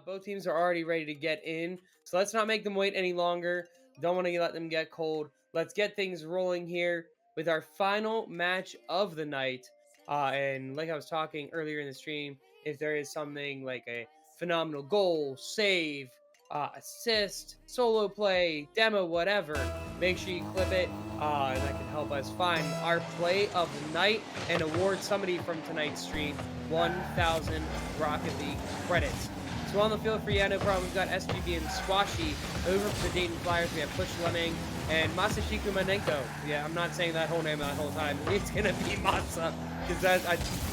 Both teams are already ready to get in, so let's not make them wait any longer. Don't want to let them get cold. Let's get things rolling here with our final match of the night. And like I was talking earlier in the stream, if there is something like a phenomenal goal, save, assist, solo play, demo, whatever, make sure you clip it. And that can help us find our play of the night and award somebody from tonight's stream 1,000 Rocket League credits. So on the field for no problem, we've got SGB and Squashy. Over for the Dayton Flyers, we have Push Lemming and Masashiku Manenko. Yeah, I'm not saying that whole name that whole time. It's going to be Masa, because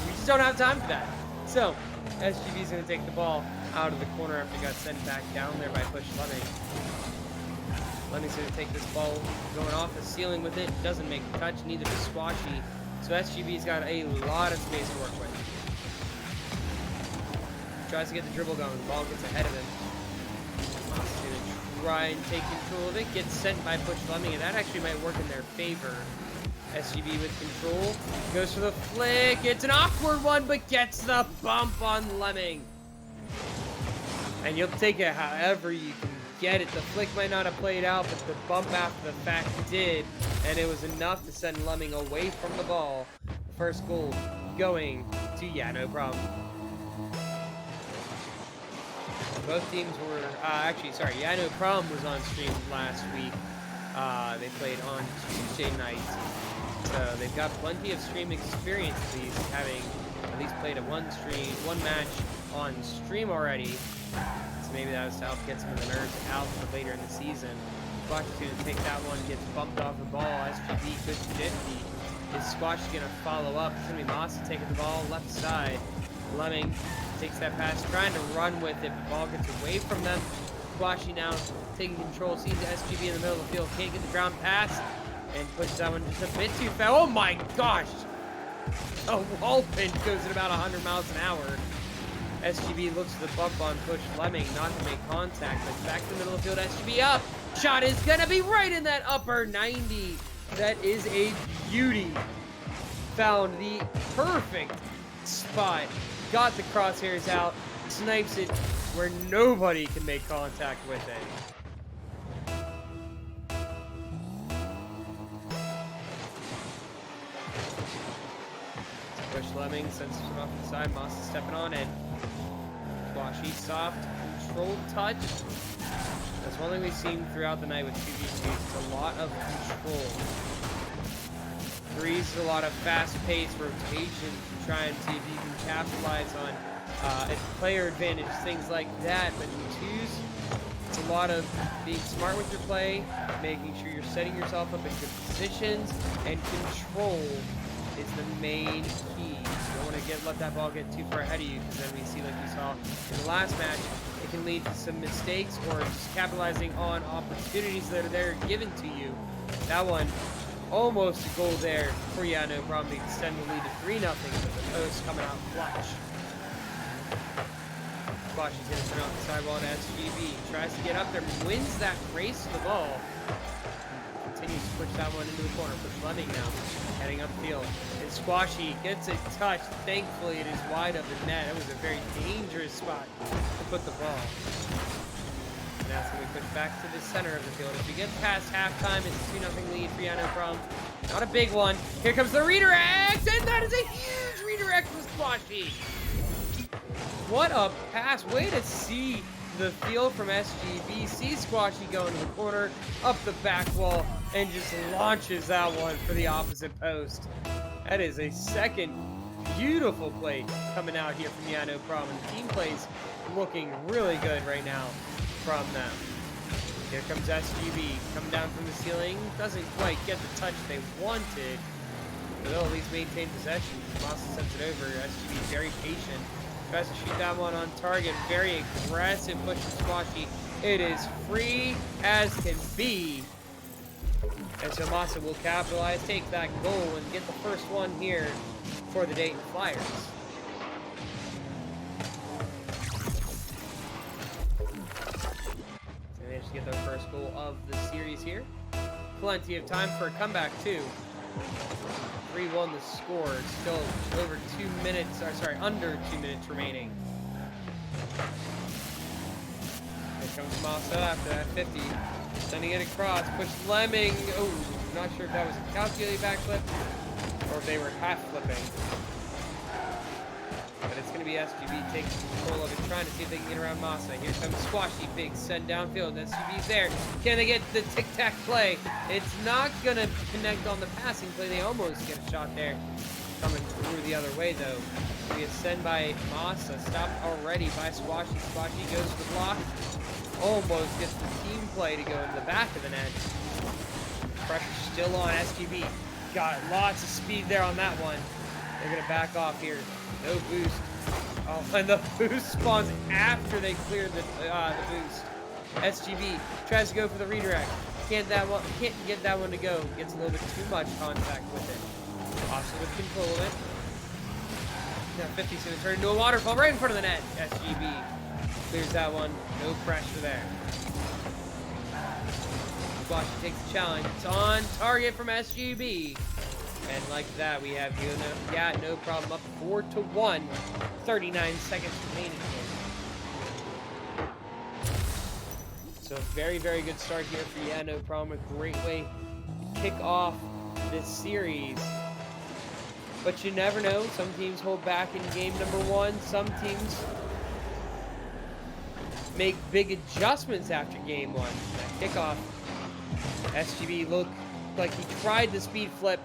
we just don't have time for that. So, SGB is going to take the ball out of the corner after he got sent back down there by Push Lemming. Lemming's going to take this ball going off the ceiling with it. Doesn't make the touch, neither does Squashy. So SGB's got a lot of space to work with. Tries to get the dribble going. The ball gets ahead of him. Moss is going to try and take control of it. Gets sent by Push Lemming, and that actually might work in their favor. SGB with control. Goes for the flick. It's an awkward one, but gets the bump on Lemming. And you'll take it however you can get it. The flick might not have played out, but the bump after the fact did. And it was enough to send Lemming away from the ball. The first goal going to no problem. Both teams were, no problem was on stream last week. They played on Tuesday night. So they've got plenty of stream experience, at least, having at least played one match on stream already. So maybe that was to help get some of the nerves out for later in the season. Squash is going to take that one, gets bumped off the ball. SGB good 50. Is Squash going to follow up? It's going to be Moss taking the ball left side. Lemming takes that pass, trying to run with it, but the ball gets away from them. Squashy now taking control, sees SGB in the middle of the field, can't get the ground pass, and pushes that one just a bit too fast. Oh my gosh! A wall pinch goes at about 100 miles an hour. SGB looks for the bump on Push Lemming, not to make contact, but back to the middle of the field, SGB up! Shot is gonna be right in that upper 90. That is a beauty. Found the perfect spot. Got the crosshairs out, snipes it where nobody can make contact with it. Push Lemming, sends it off the side, Moss is stepping on it. Squashy, soft, controlled touch. That's one thing we've seen throughout the night with 2v2s. It's a lot of control. Threes, a lot of fast-paced rotation to try and see if you can capitalize on a player advantage, things like that. But in twos, it's a lot of being smart with your play, making sure you're setting yourself up in good positions, and control is the main key. You don't want to let that ball get too far ahead of you, because then we see, like we saw in the last match, it can lead to some mistakes or just capitalizing on opportunities that are there given to you. That one, almost a goal there for no problem to extend the lead to 3-0, but the post coming out clutch. Squashy's going to turn off the sidewall to SGB. Tries to get up there, wins that race to the ball. Continues to push that one into the corner. Push Lemming now, heading upfield. And Squashy gets a touch. Thankfully, it is wide of the net. It was a very dangerous spot to put the ball. And that's going to be pushed back to the center of the field. If we get past halftime, it's a 2-0 lead for no problem. Not a big one. Here comes the redirect, and that is a huge redirect from Squashy. What a pass. Way to see the field from SGB. See Squashy go into the corner, up the back wall, and just launches that one for the opposite post. That is a second beautiful play coming out here from no problem. The team plays looking really good right now from them. Here comes SGB coming down from the ceiling. Doesn't quite get the touch they wanted, but they'll at least maintain possession. Moss sends it over. SGB very patient. Tries to shoot that one on target. Very aggressive push from Squashy. It is free as can be. And so Masa will capitalize, take that goal, and get the first one here for the Dayton Flyers. They managed to get their first goal of the series here. Plenty of time for a comeback, too. 3-1 the score. Still over 2 minutes, or sorry, under 2 minutes remaining. comes Massa after that 50. Sending it across. Push Lemming. Oh, not sure if that was a calculated backflip or if they were half flipping. But it's going to be SGB taking control of it, trying to see if they can get around Massa. Here comes Squashy. Big send downfield. SGB's there. Can they get the tic-tac play? It's not going to connect on the passing play. They almost get a shot there. Coming through the other way, though. We get sent by Massa. Stopped already by Squashy. Squashy goes to the block. Almost gets the team play to go in the back of the net. Pressure still on SGB. Got lots of speed there on that one. They're going to back off here. No boost. Oh, and the boost spawns after they cleared the boost. SGB tries to go for the redirect. Can't get that one to go. Gets a little bit too much contact with it. Also with control of it. Now 50's going to turn into a waterfall right in front of the net. SGB clears that one. No pressure there. Squashy takes the challenge. It's on target from SGB. And like that, we have no problem up 4-1. 39 seconds remaining here. So very, very good start here for no problem. A great way to kick off this series. But you never know. Some teams hold back in game number 1. Some teams make big adjustments after game 1. That kickoff, SGB looked like he tried the speed flip.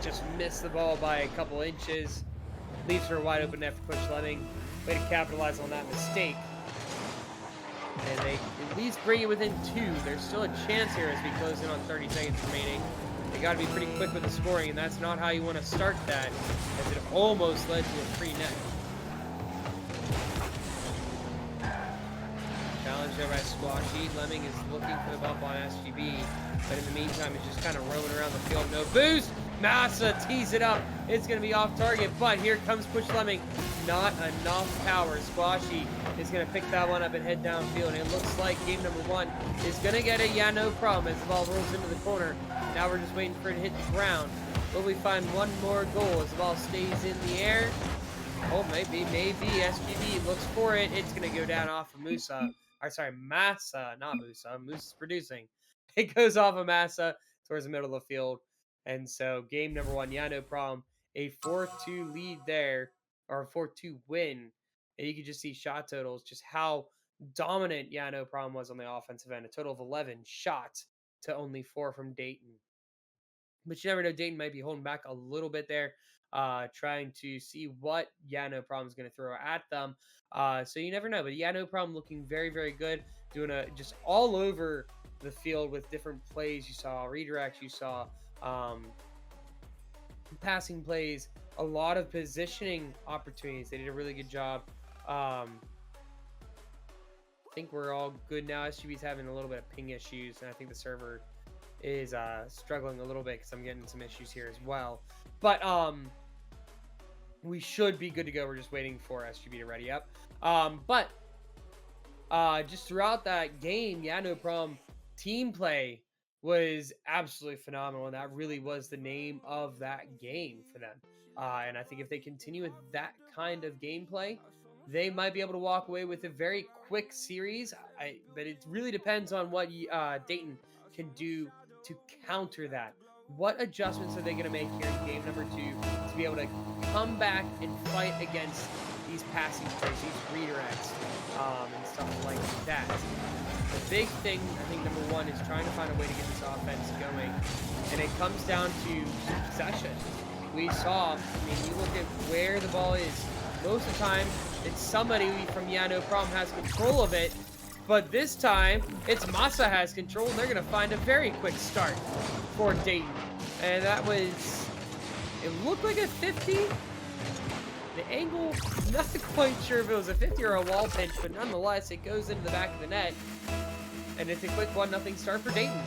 Just missed the ball by a couple inches. Leaves her wide open net for Push Lemming. Way to capitalize on that mistake. And they at least bring it within 2. There's still a chance here as we close in on 30 seconds remaining. They got to be pretty quick with the scoring, and that's not how you want to start that, as it almost led to a free net. Challenge there by Squashy. Lemming is looking for the bump on SGB, but in the meantime, he's just kind of roaming around the field. No boost! Massa tees it up. It's going to be off target, but here comes Push Lemming. Not enough power. Squashy is going to pick that one up and head downfield, and it looks like game number 1 is going to get a no problem as the ball rolls into the corner. Now we're just waiting for it to hit the ground. Will we find one more goal as the ball stays in the air? Oh, maybe. SGB looks for it. It's going to go down off of Massa, not Musa. Musa's producing. It goes off of Massa towards the middle of the field. And so game number 1, no problem. A 4-2 lead there, or a 4-2 win. And you can just see shot totals, just how dominant no problem was on the offensive end. A total of 11 shots to only 4 from Dayton. But you never know, Dayton might be holding back a little bit there, trying to see what no problem is going to throw at them. So you never know. But no problem looking very, very good. Doing just all over the field with different plays. You saw redirects. You saw passing plays. A lot of positioning opportunities. They did a really good job. I think we're all good now. SGB's having a little bit of ping issues, and I think the server is struggling a little bit because I'm getting some issues here as well. But we should be good to go. We're just waiting for SGB to ready up. But just throughout that game, no problem. Team play was absolutely phenomenal, and that really was the name of that game for them. And I think if they continue with that kind of gameplay, they might be able to walk away with a very quick series. But it really depends on what Dayton can do to counter that. What adjustments are they going to make here in game number 2 to be able to come back and fight against these passing plays, these redirects, and stuff like that? The big thing, I think, number 1 is trying to find a way to get this offense going. And it comes down to possession. We saw, you look at where the ball is. Most of the time, it's somebody from no problem has control of it. But this time, it's Massa has control, and they're going to find a very quick start for Dayton. And that was, it looked like a 50. The angle, not quite sure if it was a 50 or a wall pinch, but nonetheless, it goes into the back of the net. And it's a quick 1-0 start for Dayton.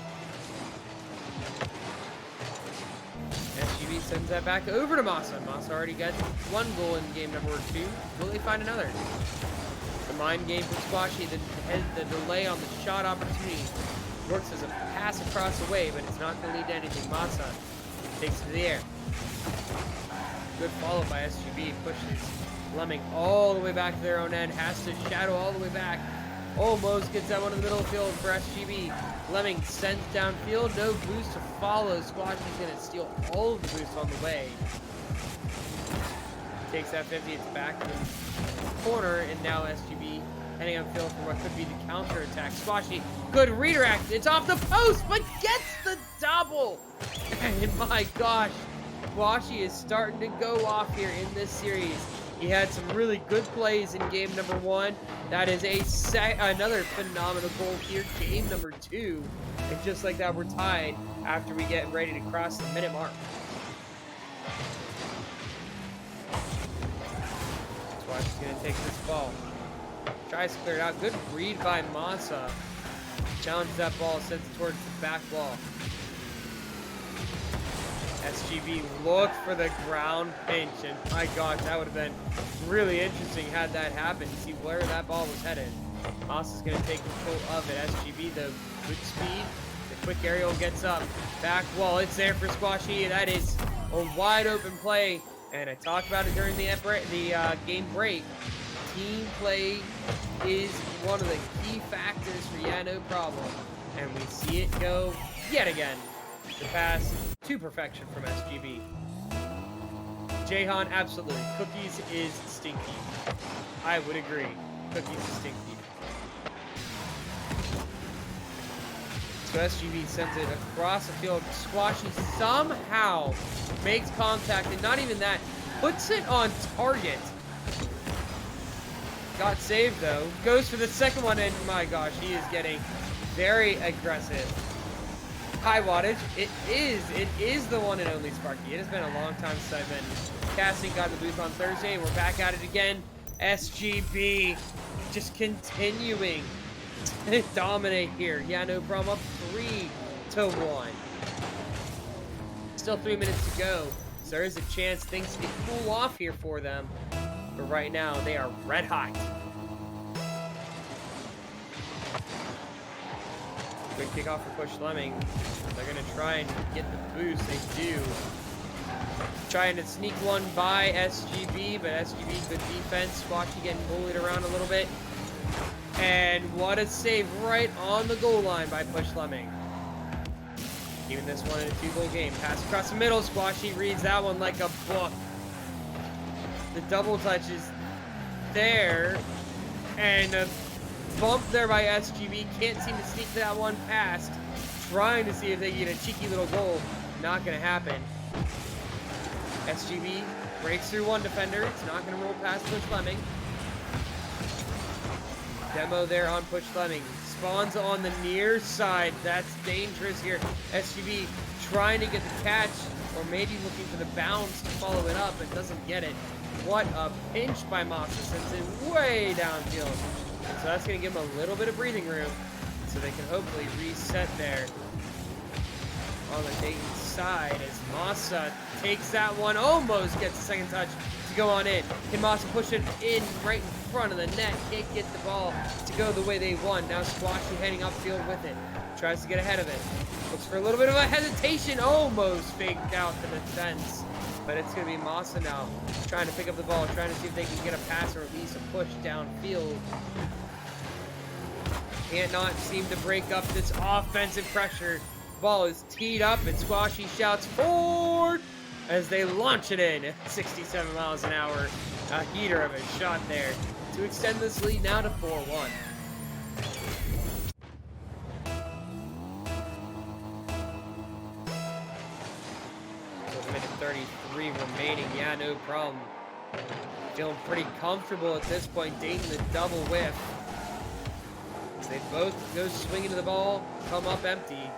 SGB sends that back over to Massa. Massa already got 1 goal in game number 2. Will they find another? The mind game from Squashy, the delay on the shot opportunity works as a pass across the way, but it's not going to lead to anything. Massa takes it to the air. Good follow by SGB, pushes Fleming all the way back to their own end. Has to shadow all the way back. Almost gets that one in the middle of the field for SGB. Fleming sends downfield. No boost to follow. Squashy's going to steal all of the boost on the way. Takes that 50. It's back to the corner. And now SGB heading upfield for what could be the counter attack. Squashy, good redirect. It's off the post, but gets the double. And my gosh, Squashy is starting to go off here in this series. He had some really good plays in game number 1. That is another phenomenal goal here, game number 2. And just like that, we're tied after we get ready to cross the minute mark. Squashy's going to take this ball. Tries to clear it out. Good read by Massa. Challenges that ball, sends it towards the back wall. SGB looked for the ground pinch, and my gosh, that would have been really interesting had that happened to see where that ball was headed. Massa's going to take control of it. SGB, the good speed, the quick aerial gets up. Back wall, it's there for Squashy. That is a wide open play, and I talked about it during the game break. Team play is one of the key factors for no problem, and we see it go yet again. The pass to perfection from SGB. Jahan, absolutely. Cookies is stinky. I would agree. Cookies is stinky. So SGB sends it across the field. Squashy somehow makes contact, and not even that, puts it on target. Got saved though. Goes for the second one, and my gosh, he is getting very aggressive. High wattage. It is the one and only Sparky. It has been a long time since I've been casting. Got the booth on Thursday, and we're back at it again. SGB just continuing to dominate here. Yeah, no problem. Up 3-1. Still 3 minutes to go, so there is a chance things can cool off here for them. But right now, they are red hot. Good kickoff for Push Fleming. They're going to try and get the boost. They do. Trying to sneak one by SGB, but SGB, good defense. Squashy getting bullied around a little bit. And what a save right on the goal line by Push Fleming. Keeping this one in a 2-goal game. Pass across the middle. Squashy reads that one like a book. The double touch is there. And a bump there by SGB. Can't seem to sneak that one past. Trying to see if they get a cheeky little goal. Not going to happen. SGB breaks through one defender. It's not going to roll past Push Fleming. Demo there on Push Fleming. Spawns on the near side. That's dangerous here. SGB trying to get the catch, or maybe looking for the bounce to follow it up, but doesn't get it. What a pinch by Massa, sends it way downfield. And so that's going to give them a little bit of breathing room, so they can hopefully reset there on the Dayton side as Massa takes that one, almost gets the second touch to go on in. Can Massa push it in right in front of the net? Can't get the ball to go the way they want. Now Squashy heading upfield with it. Tries to get ahead of it. Looks for a little bit of a hesitation. Almost faked out the defense. But it's going to be Massa now trying to pick up the ball, trying to see if they can get a pass or at least a push downfield. Can't not seem to break up this offensive pressure. Ball is teed up and Squashy shouts forward as they launch it in at 67 miles an hour. A heater of a shot there to extend this lead now to 4-1. So minute 33 remaining. Yeah, no problem. Feeling pretty comfortable at this point. Dayton the double whiff. They both go swinging to the ball, come up empty.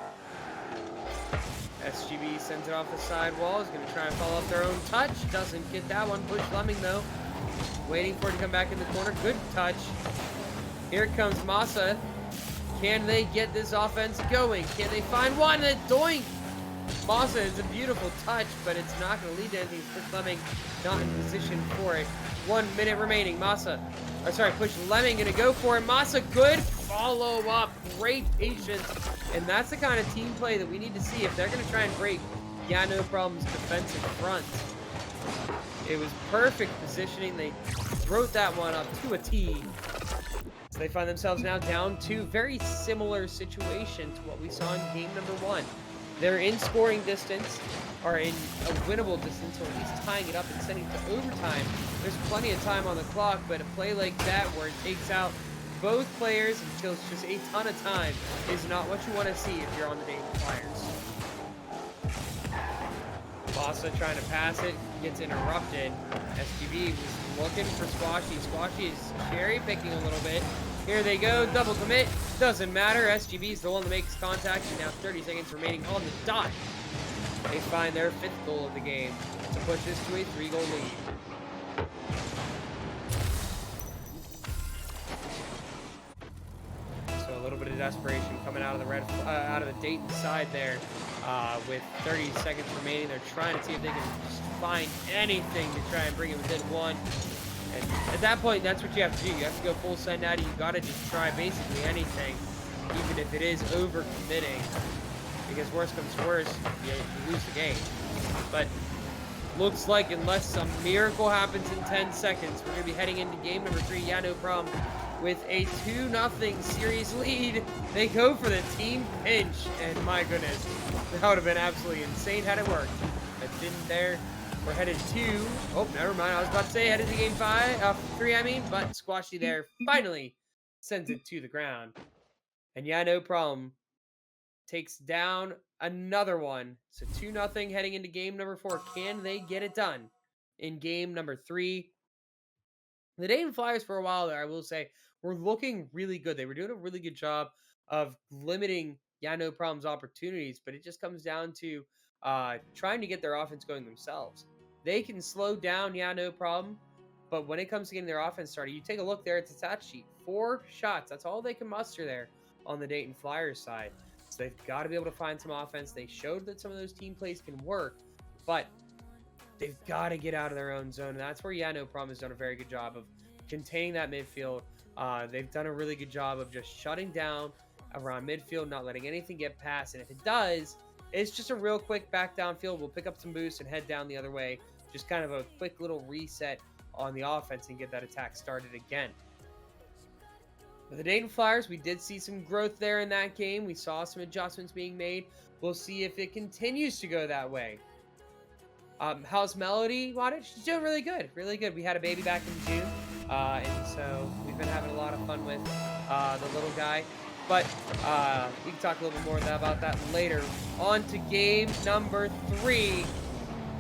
SGB sends it off the side wall. Is going to try and follow up their own touch. Doesn't get that one. Push Fleming, though. Waiting for it to come back in the corner. Good touch. Here comes Massa. Can they get this offense going? Can they find one? And doink! Massa is a beautiful touch, but it's not going to lead to anything. Push Fleming not in position for it. 1 minute remaining. Push Fleming going to go for it. Massa, good follow up. Great patience. And that's the kind of team play that we need to see if they're going to try and break no problem's defensive front. It was perfect positioning. They wrote that one up to a T. So they find themselves now down to very similar situation to what we saw in game number 1. They're in scoring distance, or in a winnable distance, or at least tying it up and sending it to overtime. There's plenty of time on the clock, but a play like that where it takes out both players and kills just a ton of time is not what you want to see if you're on the Dayton Flyers. Massa trying to pass it, gets interrupted. SGB was looking for Squashy. Squashy is cherry picking a little bit. Here they go, double commit. Doesn't matter. SGB is the one that makes contact, and now 30 seconds remaining on the dot. They find their 5th goal of the game to push this to a 3-goal lead. So a little bit of desperation coming out of the Dayton side there. With 30 seconds remaining, they're trying to see if they can just find anything to try and bring it within 1. And at that point, that's what you have to do. You have to go full send out. You got to just try basically anything, even if it is over committing. Because worst comes to worst, you lose the game. But looks like unless some miracle happens in 10 seconds, we're going to be heading into game number 3. Yeah, no problem. With a 2-0 series lead, they go for the team pinch, and my goodness, that would have been absolutely insane had it worked. But didn't there. We're headed to, oh, never mind, I was about to say headed to game 3, I mean, but Squashy there finally sends it to the ground. And yeah, no problem. Takes down another one. So 2-0 heading into game number 4. Can they get it done in game number 3? The Dayton Flyers for a while there, I will say, were looking really good. They were doing a really good job of limiting No Problem's opportunities, but it just comes down to trying to get their offense going themselves. They can slow down No Problem, but when it comes to getting their offense started, you take a look there at the stat sheet. 4 shots. That's all they can muster there on the Dayton Flyers side. So they've got to be able to find some offense. They showed that some of those team plays can work, but they've got to get out of their own zone, and that's where No Problem has done a very good job of containing that midfield. They've done a really good job of just shutting down around midfield, not letting anything get past, and if it does, it's just a real quick back downfield. We'll pick up some boost and head down the other way. Just kind of a quick little reset on the offense and get that attack started again. With the Dayton Flyers, we did see some growth there in that game. We saw some adjustments being made. We'll see if it continues to go that way. How's Melody, Wattage? She's doing really good, really good. We had a baby back in June, and so we've been having a lot of fun with the little guy. But we can talk a little bit more about that later. On to game number 3.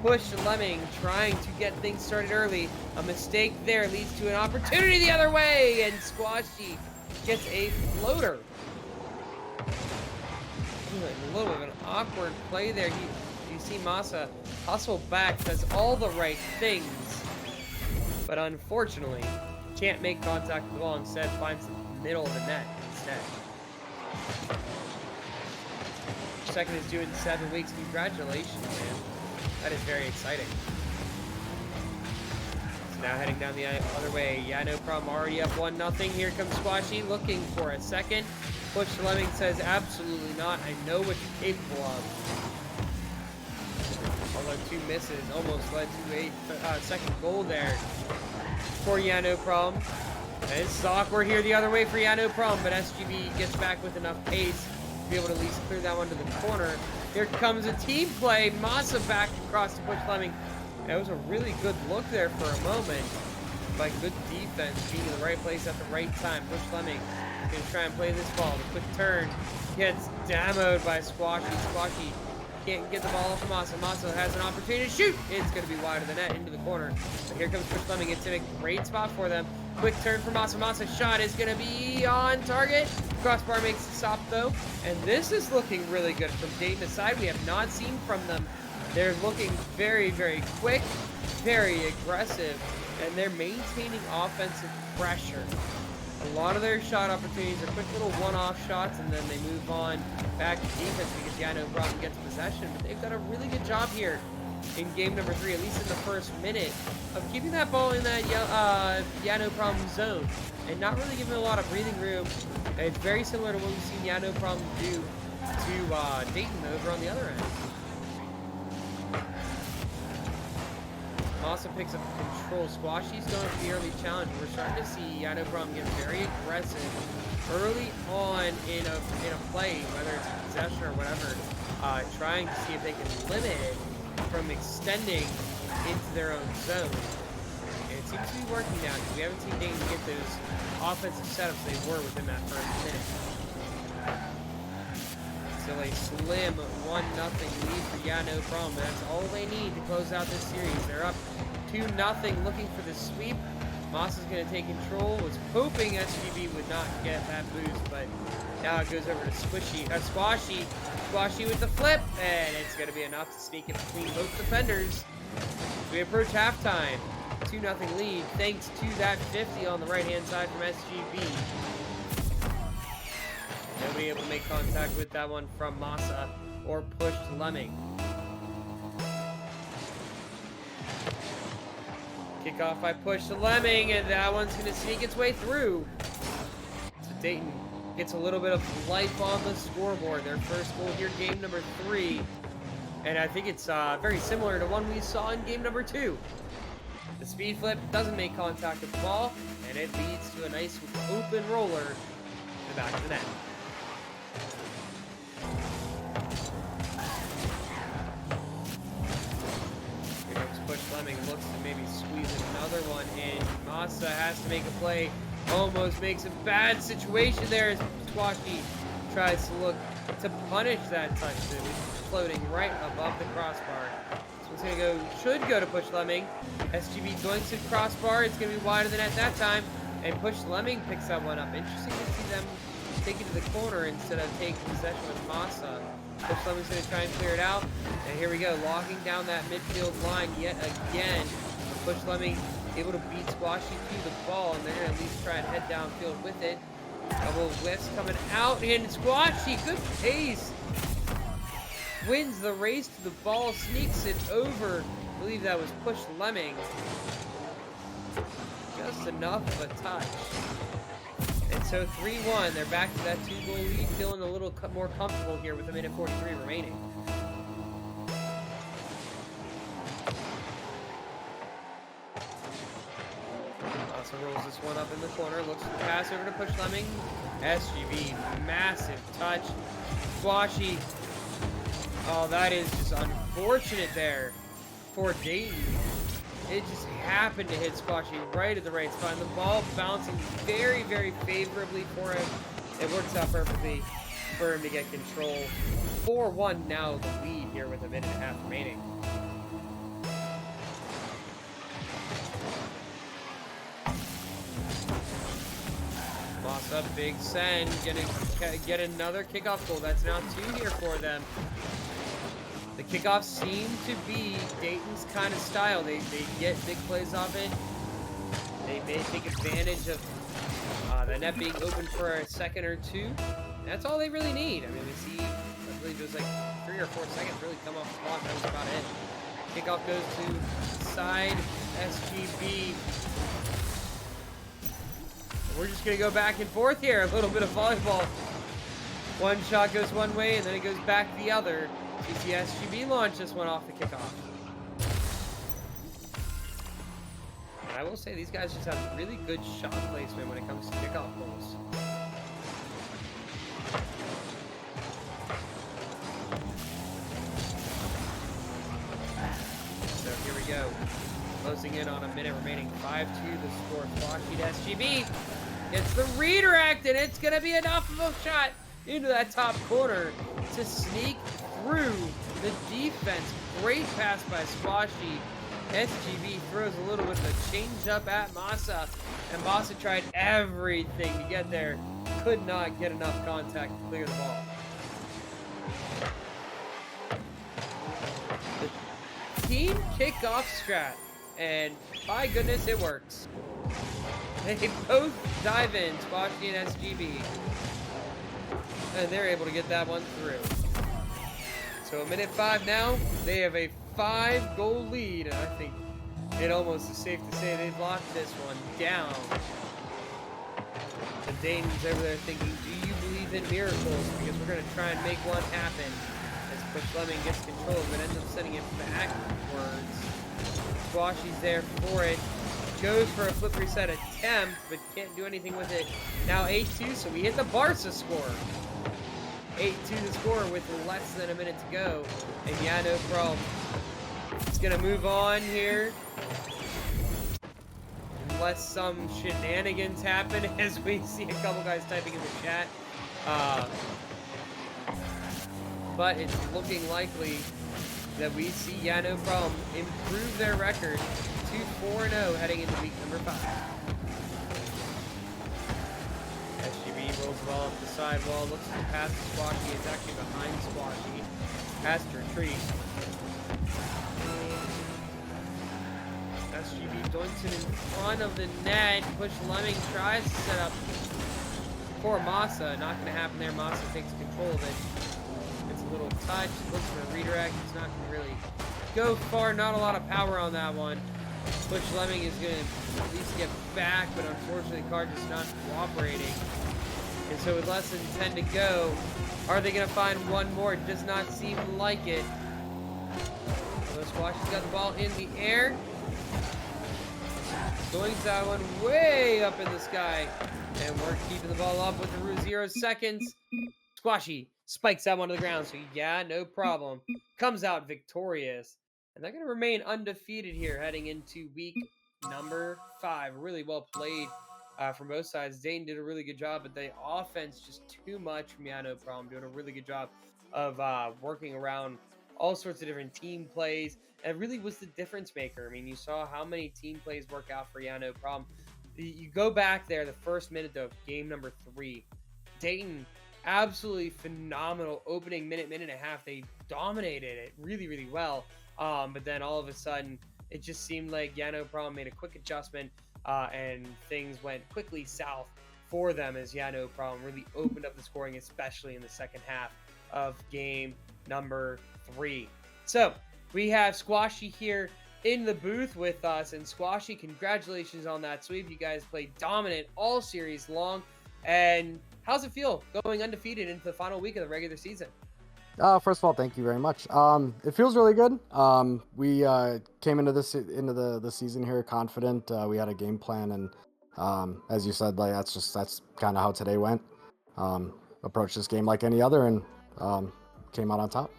Push Lemming trying to get things started early. A mistake there leads to an opportunity the other way, and Squashy gets a floater. A little bit of an awkward play there. You see Massa hustle back, does all the right things, but unfortunately can't make contact with the ball. Instead, finds the middle of the net instead. Second is due in 7 weeks. Congratulations, man. That is very exciting. So now heading down the other way. Yeah, no problem. Already up 1-0. Here comes Squashy looking for a second. Push Lemming says, absolutely not. I know what you're capable of. Although 2 misses almost led to a second goal there for No Problem. And it's awkward here the other way for No Problem, but SGB gets back with enough pace to be able to at least clear that one to the corner. Here comes a team play. Massa back across to Push Lemming. That was a really good look there for a moment. By good defense, being in the right place at the right time. Push Lemming going to try and play this ball. The quick turn gets demoed by Squashy. Squashy can't get the ball off of Massa. Massa has an opportunity to shoot. It's going to be wide of the net into the corner. But here comes Push Lemming. It's in a great spot for them. Quick turn for Massa. Massa's shot is going to be on target. Crossbar makes the stop though. And this is looking really good from Dayton aside. We have not seen from them. They're looking very, very quick, very aggressive, and they're maintaining offensive pressure. A lot of their shot opportunities are quick little one-off shots, and then they move on back to defense because No Problem gets possession. But they've done a really good job here in game number 3, at least in the first minute, of keeping that ball in that No Problem zone and not really giving a lot of breathing room. It's very similar to what we've seen No Problem do to Dayton over on the other end. Also picks up control. Squashy's going for the early challenge. We're starting to see I know Brom get very aggressive early on in a play, whether it's a possession or whatever, trying to see if they can limit it from extending into their own zone. And it seems to be working now because we haven't seen Dayton get those offensive setups they were within that first minute. Still a slim 1-0 lead for Yeah No Problem. That's all they need to close out this series. They're up 2-0, looking for the sweep. Moss is going to take control. Was hoping SGB would not get that boost, but now it goes over to Squashy. Squashy with the flip, and it's going to be enough to sneak it between both defenders. We approach halftime. 2-0 lead, thanks to that 50 on the right-hand side from SGB. Nobody able to make contact with that one from Massa or pushed Lemming. Kickoff by push to Lemming, and that one's going to sneak its way through. So Dayton gets a little bit of life on the scoreboard. Their first goal here, game number 3. And I think it's very similar to one we saw in game number 2. The speed flip doesn't make contact with the ball, and it leads to a nice open roller in the back of the net. Push Lemming looks to maybe squeeze another one in. Massa has to make a play. Almost makes a bad situation there as Squashy tries to look to punish that touch that was floating right above the crossbar. So it's going to go, should go to push Lemming. SGB going to the crossbar. It's going to be wider than at that time. And push Lemming picks that one up. Interesting to see them take it to the corner instead of taking possession with Massa. Push Lemming's going to try and clear it out. And here we go, locking down that midfield line yet again. Push Lemming able to beat Squashy to the ball, and they're going to at least try and head downfield with it. Double whiffs coming out, and Squashy, good pace. Wins the race to the ball, sneaks it over. I believe that was Push Lemming. Just enough of a touch. And so 3-1, they're back to that 2-goal lead, feeling a little more comfortable here with a minute 43 remaining. Also rolls this one up in the corner, looks to pass over to push Lemming. SGB, massive touch. Squashy. Oh, that is just unfortunate there for Dayton. It just happened to hit Squashy right at the right spot. And the ball bouncing very, very favorably for him. It works out perfectly for him to get control. 4-1 now the lead here with a minute and a half remaining. Moss up, big send. Gonna get another kickoff goal. That's now 2 here for them. The kickoffs seem to be Dayton's kind of style. They get big plays off it. They may take advantage of the net being open for a second or two. That's all they really need. I mean, we see, I believe it was like 3 or 4 seconds really come off the clock. That was about it. Kickoff goes to side SGB. We're just going to go back and forth here. A little bit of volleyball. One shot goes one way, and then it goes back the other. SGB launch this one off the kickoff. And I will say these guys just have really good shot placement when it comes to kickoff goals. So here we go. Closing in on a minute remaining. 5-2 the score. Squashy to SGB. Gets the redirect, and it's going to be enough of a shot into that top corner to sneak through the defense. Great pass by Squashy. SGB throws a little bit of a change up at Massa, and Massa tried everything to get there. Could not get enough contact to clear the ball. The team kickoff strat, and by goodness it works. They both dive in, Squashy and SGB, and they're able to get that one through. So a minute 5 now, they have a 5-goal lead, and I think it almost is safe to say they've locked this one down. The Dayton's over there thinking, do you believe in miracles? Because we're going to try and make one happen. As Push Lemming gets control, but ends up sending it backwards. Squashy's there for it. Goes for a flip reset attempt, but can't do anything with it. Now 8-2, so we hit the Barca score. 8-2 the score with less than a minute to go. And yeah, no problem. It's gonna move on here. Unless some shenanigans happen, as we see a couple guys typing in the chat. But it's looking likely that we see, yeah, no problem, improve their record to 4-0 heading into week number 5. SGB rolls well up the sidewall, looks to pass Squashy. It's actually behind Squashy. Past retreat. SGB doinks it in front of the net. Push Lemming, tries to set up for Massa. Not going to happen there. Massa takes control of it. It's a little touch. Looks for a redirect. It's not going to really go far. Not a lot of power on that one. Push Lemming is going to at least get back, but unfortunately, Card just not cooperating. And so with less than 10 to go, are they going to find one more? It does not seem like it. So Squashy's got the ball in the air. Doinks that one way up in the sky. And we're keeping the ball up with the 0 seconds. Squashy spikes that one to the ground. So yeah, no problem. Comes out victorious. And they're going to remain undefeated here heading into week number 5. Really well played from both sides. Dayton did a really good job, but the offense just too much from yeah, no problem. Doing a really good job of working around all sorts of different team plays. And it really was the difference maker. I mean, you saw how many team plays work out for yeah, no problem. You go back there, the first minute of game number 3. Dayton, absolutely phenomenal opening minute and a half. They dominated it really, really well. But then all of a sudden, it just seemed like yeah, no problem made a quick adjustment, and things went quickly south for them as yeah, no problem really opened up the scoring, especially in the second half of game number 3. So we have Squashy here in the booth with us, and Squashy, congratulations on that sweep. You guys played dominant all series long. And how's it feel going undefeated into the final week of the regular season? First of all, thank you very much. It feels really good. We came into the season here confident. We had a game plan, and as you said, like that's kind of how today went. Approached this game like any other, and came out on top.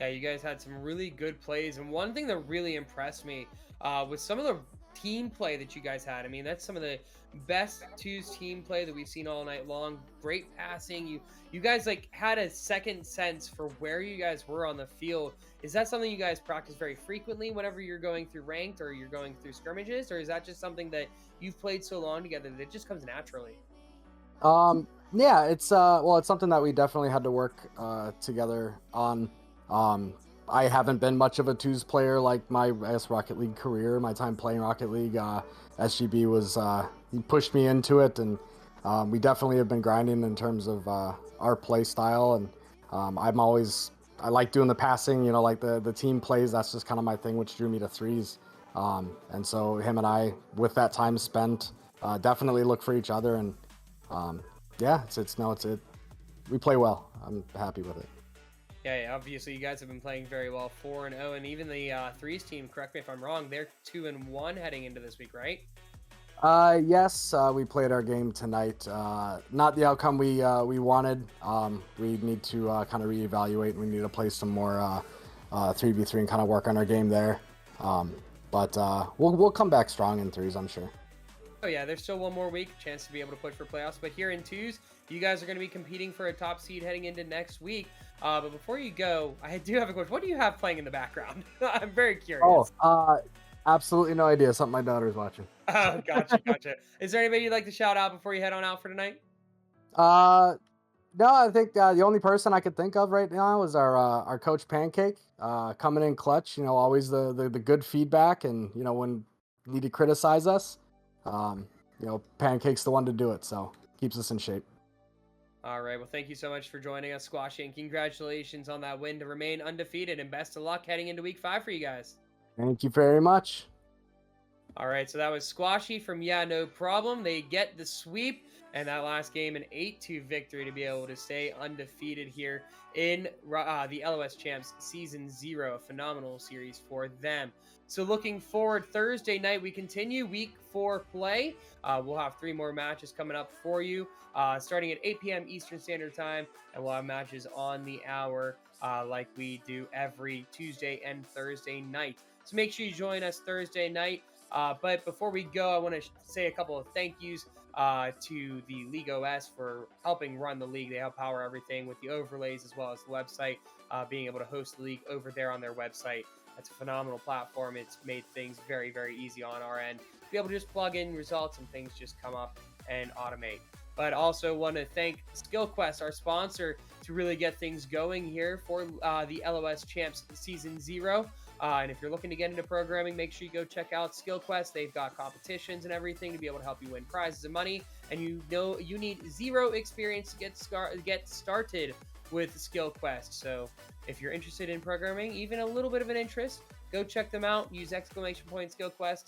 Yeah, you guys had some really good plays, and one thing that really impressed me was some of the team play that you guys had. I mean, that's some of the best twos team play that we've seen all night long. Great passing. You guys like had a second sense for where you guys were on the field. Is that something you guys practice very frequently whenever you're going through ranked or you're going through scrimmages, or is that just something that you've played so long together that it just comes naturally? Yeah, it's something that we definitely had to work together on. I haven't been much of a twos player like my Rocket League career, my time playing Rocket League. SGB was, he pushed me into it, and we definitely have been grinding in terms of our play style. And I like doing the passing, like the team plays. That's just kind of my thing, which drew me to threes. And so him and I, with that time spent, definitely look for each other. And yeah, we play well. I'm happy with it. Yeah, obviously you guys have been playing very well, 4-0, and even the threes team, correct me if I'm wrong, they're 2-1 heading into this week, right? Yes, we played our game tonight. Not the outcome we wanted. We need to kind of reevaluate. We need to play some more 3v3 and kind of work on our game there. But we'll come back strong in threes, I'm sure. Oh yeah, there's still one more week, chance to be able to push for playoffs. But here in twos, you guys are going to be competing for a top seed heading into next week. But before you go, I do have a question. What do you have playing in the background? I'm very curious. Absolutely no idea. Something my daughter's watching. Oh, gotcha. Is there anybody you'd like to shout out before you head on out for tonight? No, I think the only person I could think of right now is our coach Pancake, coming in clutch. Always the good feedback, and when you need to criticize us, Pancake's the one to do it. So keeps us in shape. All right. Well, thank you so much for joining us, Squashy, and congratulations on that win to remain undefeated. And best of luck heading into week 5 for you guys. Thank you very much. All right, so that was Squashy from Yeah No Problem. They get the sweep, and that last game an 8-2 victory to be able to stay undefeated here in the LOS Champs Season 0. A phenomenal series for them. So looking forward, Thursday night we continue Week 4 play. We'll have 3 more matches coming up for you, starting at 8 p.m. Eastern Standard Time, and we'll have matches on the hour like we do every Tuesday and Thursday night. So make sure you join us Thursday night. But before we go, I want to say a couple of thank yous to the League OS for helping run the league. They help power everything with the overlays as well as the website, being able to host the league over there on their website. That's a phenomenal platform. It's made things very, very easy on our end. Be able to just plug in results and things just come up and automate. But also want to thank SkillQuest, our sponsor, to really get things going here for the LOS Champs Season 0. And if you're looking to get into programming, make sure you go check out SkillQuest. They've got competitions and everything to be able to help you win prizes and money. And you know you need 0 experience to get started with SkillQuest. So if you're interested in programming, even a little bit of an interest, go check them out. Use !SkillQuest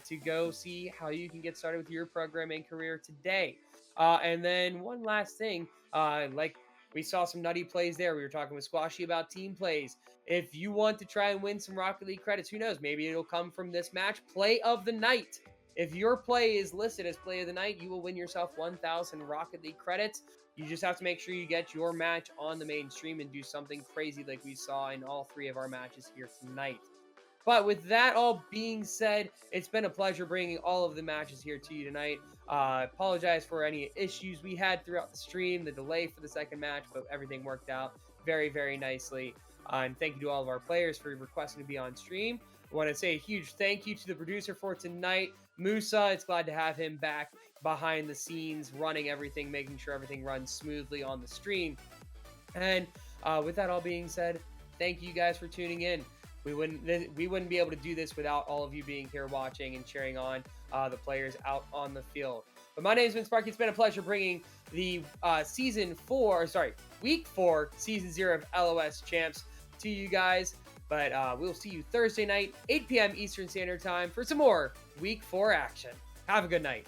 to go see how you can get started with your programming career today. And then one last thing, like we saw some nutty plays there. We were talking with Squashy about team plays. If you want to try and win some Rocket League credits, who knows? Maybe it'll come from this match. Play of the night. If your play is listed as play of the night, you will win yourself 1,000 Rocket League credits. You just have to make sure you get your match on the main stream and do something crazy like we saw in all 3 of our matches here tonight. But with that all being said, it's been a pleasure bringing all of the matches here to you tonight. Apologize for any issues we had throughout the stream, the delay for the second match, but everything worked out very, very nicely. And thank you to all of our players for requesting to be on stream. I want to say a huge thank you to the producer for tonight, Musa. It's glad to have him back behind the scenes, running everything, making sure everything runs smoothly on the stream. And with that all being said, thank you guys for tuning in. We wouldn't be able to do this without all of you being here watching and cheering on the players out on the field. But my name has been Sparky. It's been a pleasure bringing the Week 4, Season 0 of LOS Champs to you guys. But we'll see you Thursday night, 8 p.m. Eastern Standard Time for some more Week 4 action. Have a good night.